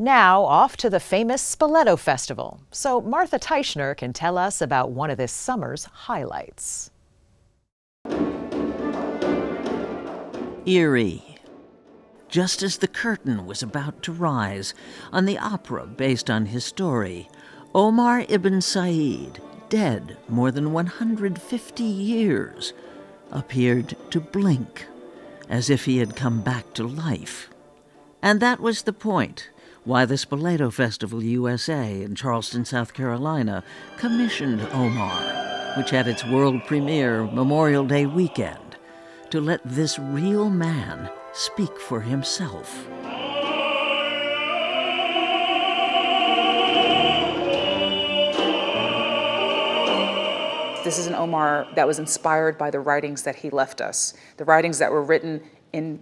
Now off to the famous Spoleto Festival, so Martha Teichner can tell us about one of this summer's highlights. Eerie. Just as the curtain was about to rise on the opera based on his story, Omar Ibn Said, dead more than 150 years, appeared to blink, as if he had come back to life. And that was the point why the Spoleto Festival USA in Charleston, South Carolina, commissioned Omar, which had its world premiere Memorial Day weekend, to let this real man speak for himself. This is an Omar that was inspired by the writings that he left us, the writings that were written in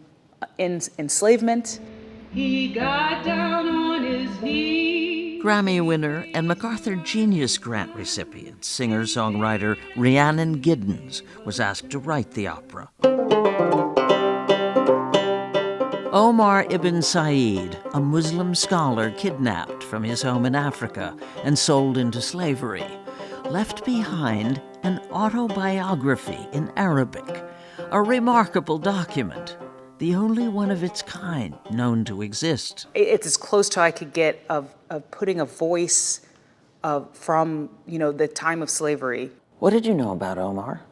enslavement. He got down on his knees. Grammy winner and MacArthur Genius Grant recipient, singer-songwriter Rhiannon Giddens was asked to write the opera. Omar Ibn Said, a Muslim scholar kidnapped from his home in Africa and sold into slavery, left behind an autobiography in Arabic, a remarkable document, the only one of its kind known to exist. It's as close to I could get of putting a voice from the time of slavery. What did you know about Omar?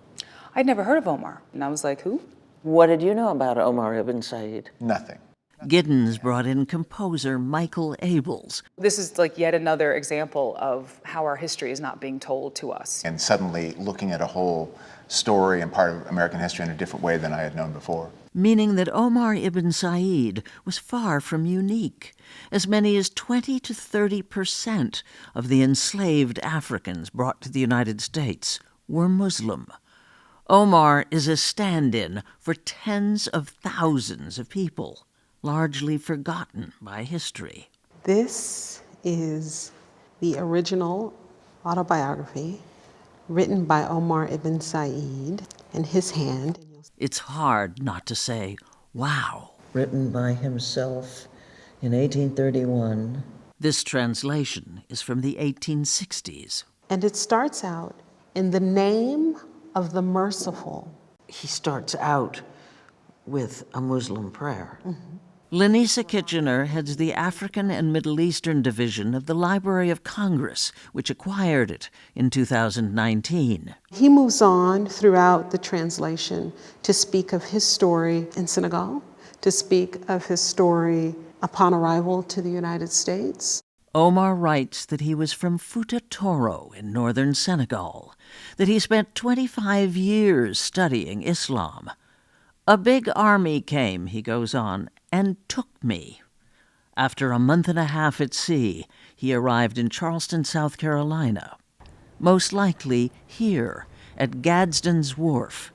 I'd never heard of Omar, and I was like, who? What did you know about Omar Ibn Said? Nothing. Giddens brought in composer Michael Abels. This is like yet another example of how our history is not being told to us. And suddenly looking at a whole story and part of American history in a different way than I had known before. Meaning that Omar Ibn Said was far from unique. As many as 20 to 30% of the enslaved Africans brought to the United States were Muslim. Omar is a stand-in for tens of thousands of people, largely forgotten by history. This is the original autobiography written by Omar Ibn Said in his hand. It's hard not to say, wow. Written by himself in 1831. This translation is from the 1860s. And it starts out, in the name of the merciful. He starts out with a Muslim prayer. Lenisa Kitchener heads the African and Middle Eastern Division of the Library of Congress, which acquired it in 2019. He moves on throughout the translation to speak of his story in Senegal, to speak of his story upon arrival to the United States. Omar writes that he was from Fouta Toro in northern Senegal, that he spent 25 years studying Islam. A big army came, he goes on, and took me. After a month and a half at sea, he arrived in Charleston, South Carolina. Most likely here, at Gadsden's Wharf.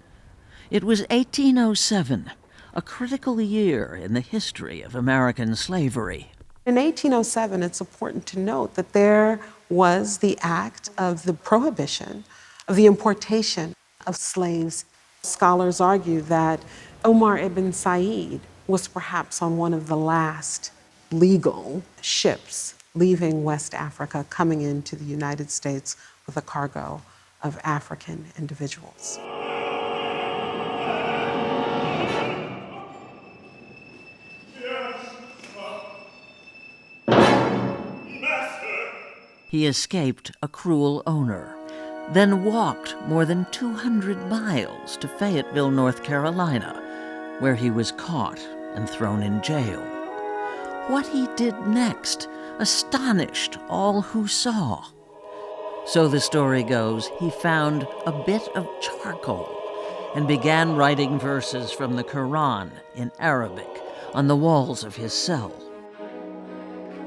It was 1807, a critical year in the history of American slavery. In 1807, it's important to note that there was the act of the prohibition of the importation of slaves. Scholars argue that Omar Ibn Said was perhaps on one of the last legal ships leaving West Africa, coming into the United States with a cargo of African individuals. He escaped a cruel owner, then walked more than 200 miles to Fayetteville, North Carolina, where he was caught and thrown in jail. What he did next astonished all who saw. So the story goes, he found a bit of charcoal and began writing verses from the Quran in Arabic on the walls of his cell.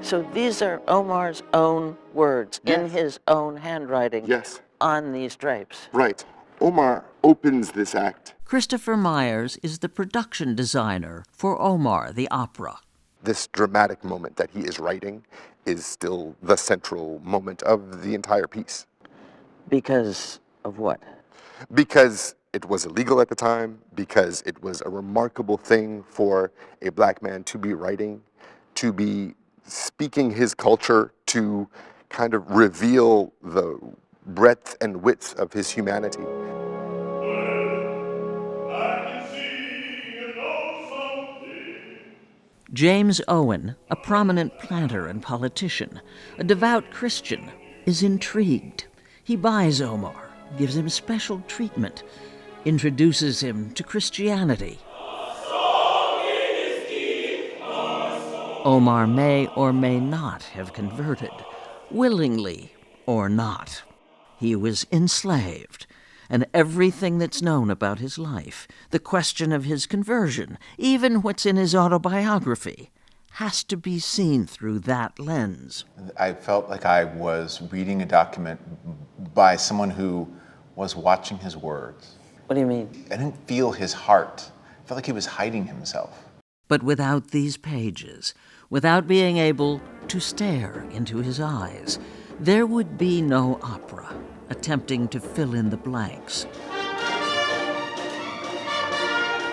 So these are Omar's own words, yes, in his own handwriting, yes, on these drapes. Right. Omar opens this act. Christopher Myers is the production designer for Omar the Opera. This dramatic moment that he is writing is still the central moment of the entire piece. Because of what? Because it was illegal at the time, because it was a remarkable thing for a black man to be writing, to be speaking his culture to kind of reveal the breadth and width of his humanity. James Owen, a prominent planter and politician, a devout Christian, is intrigued. He buys Omar, gives him special treatment, introduces him to Christianity. Omar may or may not have converted, willingly or not. He was enslaved, and everything that's known about his life, the question of his conversion, even what's in his autobiography, has to be seen through that lens. I felt like I was reading a document by someone who was watching his words. What do you mean? I didn't feel his heart. I felt like he was hiding himself. But without these pages, without being able to stare into his eyes, there would be no opera attempting to fill in the blanks.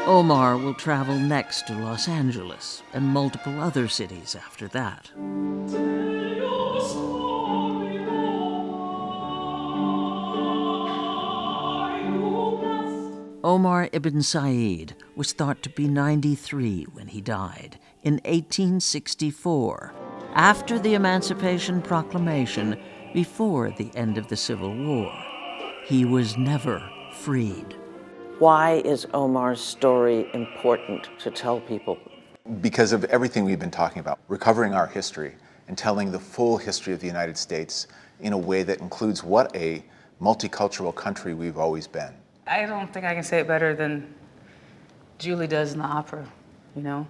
Omar will travel next to Los Angeles and multiple other cities after that. Omar Ibn Said was thought to be 93 when he died in 1864, after the Emancipation Proclamation, before the end of the Civil War. He was never freed. Why is Omar's story important to tell people? Because of everything we've been talking about, recovering our history and telling the full history of the United States in a way that includes what a multicultural country we've always been. I don't think I can say it better than Julie does in the opera, you know?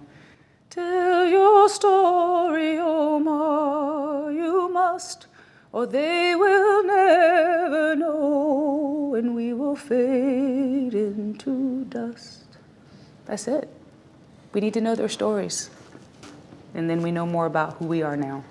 Tell your story, Omar, you must, or they will never know, and we will fade into dust. That's it. We need to know their stories, and then we know more about who we are now.